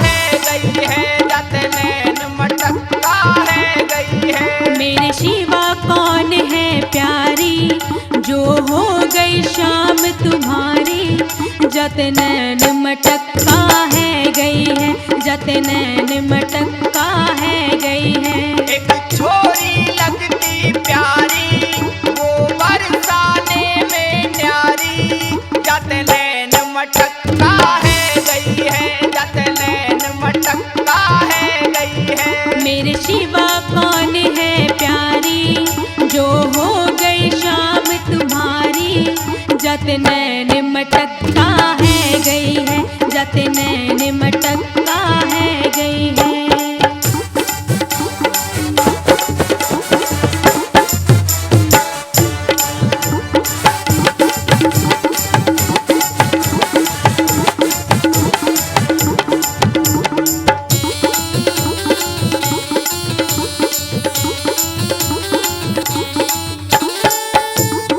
है गई है, जत नैन मटका है गई है। मेरे शिवा कौन है प्यारी, जो हो गई शाम तुम्हारी, जत नैन मटका है गई है, जत नैन मटका है गई है। एक छोरी लगती प्यारी, वो बरसाने में न्यारी, जत नैन मटका है गई है, जत नैन मटका है गई है। मेरे शिवा कौन है प्यारी, जो हो गई शाम तुम्हारी, जत नैन मटका है गई है, जत नैन मटका है गई है।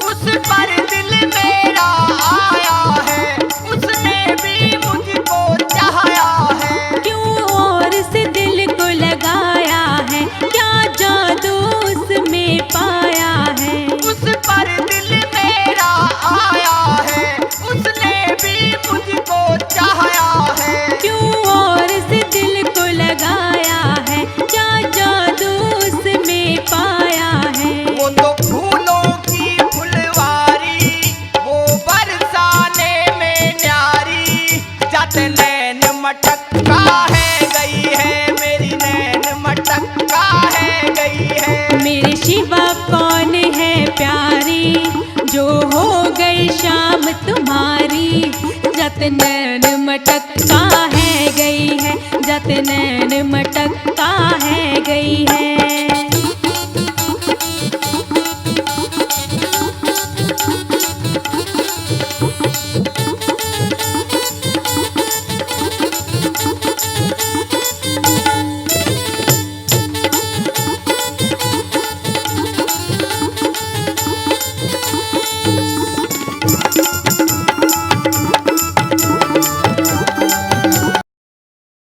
उस पर दिल मेरा आया है, उसने भी मुझको चाहा है। क्यों और से दिल को लगाया है, क्या जादू उसमें पाया है। उस पर दिल मेरा आया है, उसने भी मुझको चाहा है। क्यों और से दिल को लगाया है, क्या जादू उसमें पाया है। वो तो फूलों की फुलवारी, वो बरसाने में न्यारी, जत नैन मटका है गई है, मेरी नैन मटका है गई है। मेरे शिवा कौन है प्यारी, जो हो गई शाम तुम्हारी, जत नैन